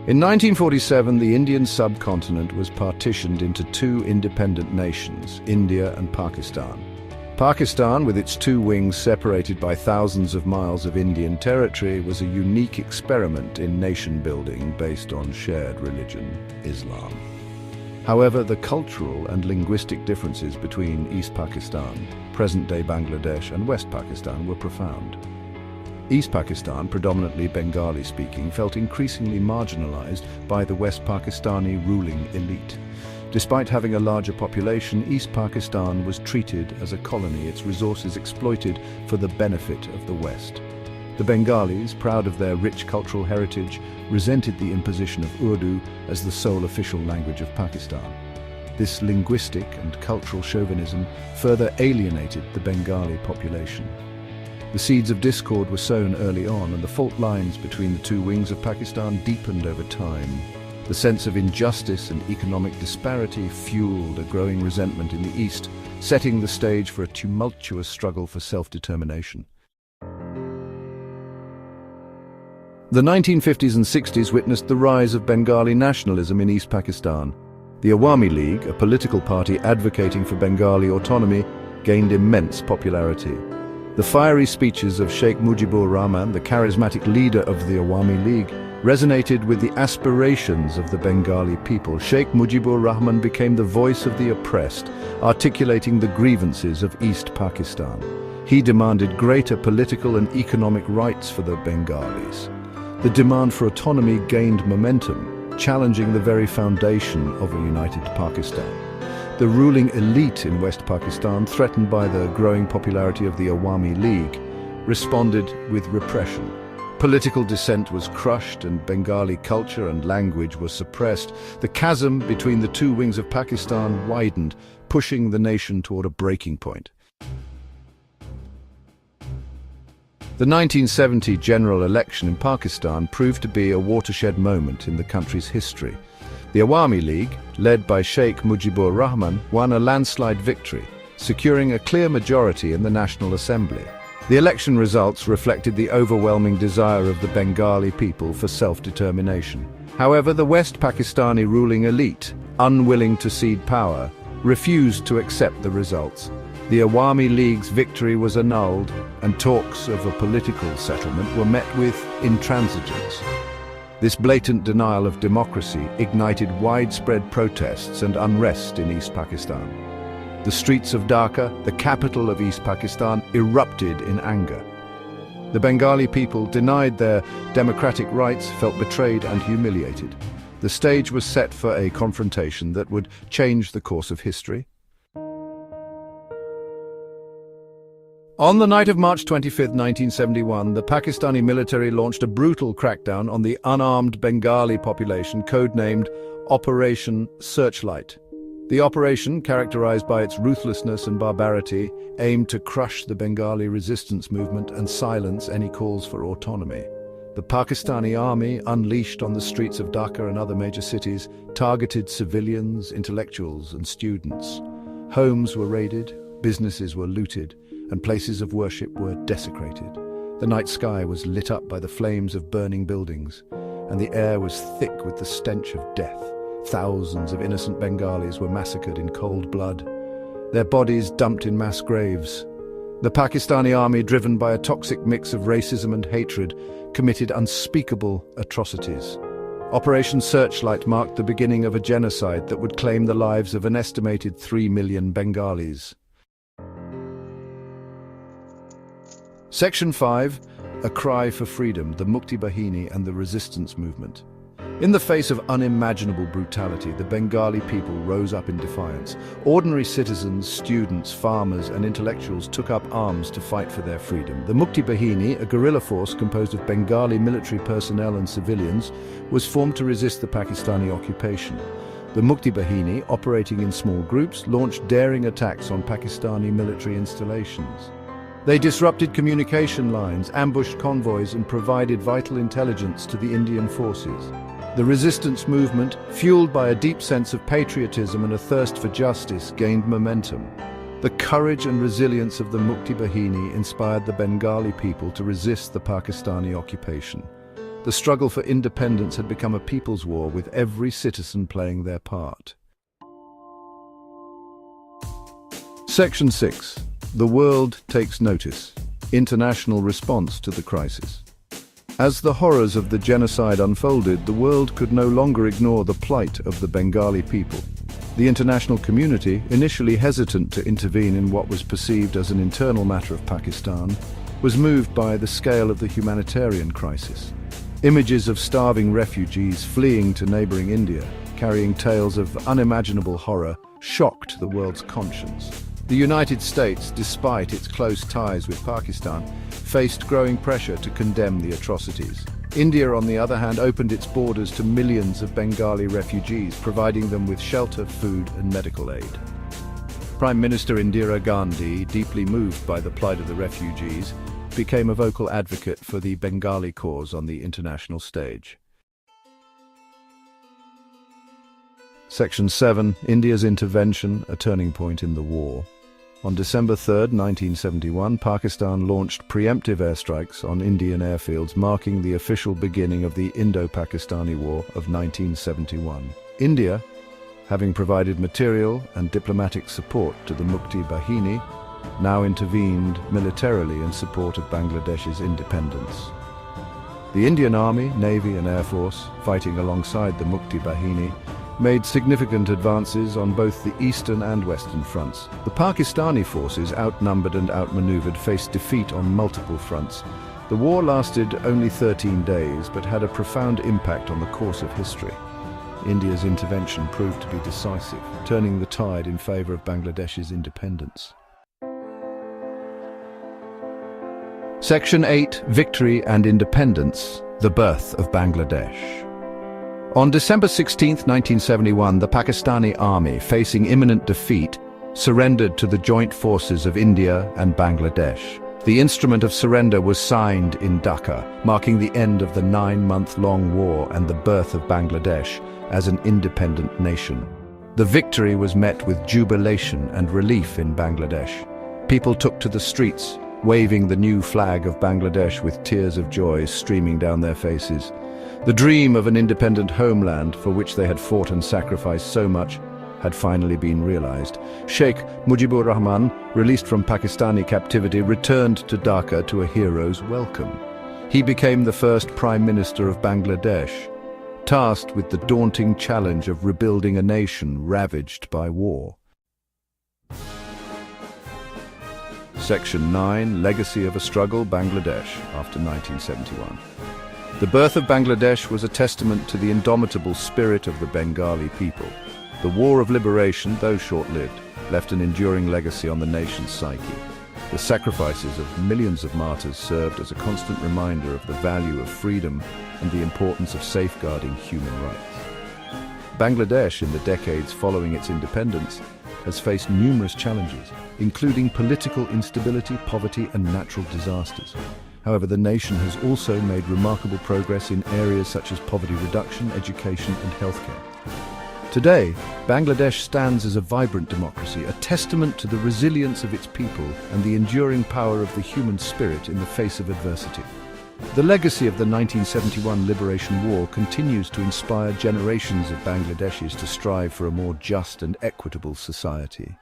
In 1947, the Indian subcontinent was partitioned into two independent nations, India and Pakistan. Pakistan, with its two wings separated by thousands of miles of Indian territory, was a unique experiment in nation-building based on shared religion, Islam. However, the cultural and linguistic differences between East Pakistan, present-day Bangladesh, and West Pakistan were profound. East Pakistan, predominantly Bengali-speaking, felt increasingly marginalized by the West Pakistani ruling elite. Despite having a larger population, East Pakistan was treated as a colony, its resources exploited for the benefit of the West. The Bengalis, proud of their rich cultural heritage, resented the imposition of Urdu as the sole official language of Pakistan. This linguistic and cultural chauvinism further alienated the Bengali population. The seeds of discord were sown early on, and the fault lines between the two wings of Pakistan deepened over time. The sense of injustice and economic disparity fueled a growing resentment in the East, setting the stage for a tumultuous struggle for self-determination. The 1950s and 60s witnessed the rise of Bengali nationalism in East Pakistan. The Awami League, a political party advocating for Bengali autonomy, gained immense popularity. The fiery speeches of Sheikh Mujibur Rahman, the charismatic leader of the Awami League, resonated with the aspirations of the Bengali people. Sheikh Mujibur Rahman became the voice of the oppressed, articulating the grievances of East Pakistan. He demanded greater political and economic rights for the Bengalis. The demand for autonomy gained momentum, challenging the very foundation of a united Pakistan. The ruling elite in West Pakistan, threatened by the growing popularity of the Awami League, responded with repression. Political dissent was crushed and Bengali culture and language were suppressed. The chasm between the two wings of Pakistan widened, pushing the nation toward a breaking point. The 1970 general election in Pakistan proved to be a watershed moment in the country's history. The Awami League, led by Sheikh Mujibur Rahman, won a landslide victory, securing a clear majority in the National Assembly. The election results reflected the overwhelming desire of the Bengali people for self-determination. However, the West Pakistani ruling elite, unwilling to cede power, refused to accept the results. The Awami League's victory was annulled, and talks of a political settlement were met with intransigence. This blatant denial of democracy ignited widespread protests and unrest in East Pakistan. The streets of Dhaka, the capital of East Pakistan, erupted in anger. The Bengali people, denied their democratic rights, felt betrayed and humiliated. The stage was set for a confrontation that would change the course of history. On the night of March 25, 1971, the Pakistani military launched a brutal crackdown on the unarmed Bengali population, codenamed Operation Searchlight. The operation, characterized by its ruthlessness and barbarity, aimed to crush the Bengali resistance movement and silence any calls for autonomy. The Pakistani army, unleashed on the streets of Dhaka and other major cities, targeted civilians, intellectuals, and students. Homes were raided, businesses were looted, and places of worship were desecrated. The night sky was lit up by the flames of burning buildings, and the air was thick with the stench of death. Thousands of innocent Bengalis were massacred in cold blood, their bodies dumped in mass graves. The Pakistani army, driven by a toxic mix of racism and hatred, committed unspeakable atrocities. Operation Searchlight marked the beginning of a genocide that would claim the lives of an estimated 3 million Bengalis. Section 5, A Cry for Freedom, the Mukti Bahini and the Resistance Movement. In the face of unimaginable brutality, the Bengali people rose up in defiance. Ordinary citizens, students, farmers, and intellectuals took up arms to fight for their freedom. The Mukti Bahini, a guerrilla force composed of Bengali military personnel and civilians, was formed to resist the Pakistani occupation. The Mukti Bahini, operating in small groups, launched daring attacks on Pakistani military installations. They disrupted communication lines, ambushed convoys, and provided vital intelligence to the Indian forces. The resistance movement, fueled by a deep sense of patriotism and a thirst for justice, gained momentum. The courage and resilience of the Mukti Bahini inspired the Bengali people to resist the Pakistani occupation. The struggle for independence had become a people's war, with every citizen playing their part. Section 6. The world takes notice. International response to the crisis. As the horrors of the genocide unfolded, the world could no longer ignore the plight of the Bengali people. The international community, initially hesitant to intervene in what was perceived as an internal matter of Pakistan, was moved by the scale of the humanitarian crisis. Images of starving refugees fleeing to neighboring India, carrying tales of unimaginable horror, shocked the world's conscience. The United States, despite its close ties with Pakistan, faced growing pressure to condemn the atrocities. India, on the other hand, opened its borders to millions of Bengali refugees, providing them with shelter, food, and medical aid. Prime Minister Indira Gandhi, deeply moved by the plight of the refugees, became a vocal advocate for the Bengali cause on the international stage. Section 7. India's intervention, a turning point in the war. On December 3, 1971, Pakistan launched preemptive airstrikes on Indian airfields, marking the official beginning of the Indo-Pakistani War of 1971. India, having provided material and diplomatic support to the Mukti Bahini, now intervened militarily in support of Bangladesh's independence. The Indian Army, Navy and Air Force, fighting alongside the Mukti Bahini, made significant advances on both the eastern and western fronts. The Pakistani forces, outnumbered and outmaneuvered, faced defeat on multiple fronts. The war lasted only 13 days, but had a profound impact on the course of history. India's intervention proved to be decisive, turning the tide in favor of Bangladesh's independence. Section 8. Victory and Independence, the birth of Bangladesh. On December 16, 1971, the Pakistani army, facing imminent defeat, surrendered to the joint forces of India and Bangladesh. The instrument of surrender was signed in Dhaka, marking the end of the 9-month-long war and the birth of Bangladesh as an independent nation. The victory was met with jubilation and relief in Bangladesh. People took to the streets, waving the new flag of Bangladesh with tears of joy streaming down their faces. The dream of an independent homeland, for which they had fought and sacrificed so much, had finally been realized. Sheikh Mujibur Rahman, released from Pakistani captivity, returned to Dhaka to a hero's welcome. He became the first Prime Minister of Bangladesh, tasked with the daunting challenge of rebuilding a nation ravaged by war. Section 9. Legacy of a Struggle, Bangladesh, after 1971. The birth of Bangladesh was a testament to the indomitable spirit of the Bengali people. The War of Liberation, though short-lived, left an enduring legacy on the nation's psyche. The sacrifices of millions of martyrs served as a constant reminder of the value of freedom and the importance of safeguarding human rights. Bangladesh, in the decades following its independence, has faced numerous challenges, including political instability, poverty, and natural disasters. However, the nation has also made remarkable progress in areas such as poverty reduction, education, and healthcare. Today, Bangladesh stands as a vibrant democracy, a testament to the resilience of its people and the enduring power of the human spirit in the face of adversity. The legacy of the 1971 Liberation War continues to inspire generations of Bangladeshis to strive for a more just and equitable society.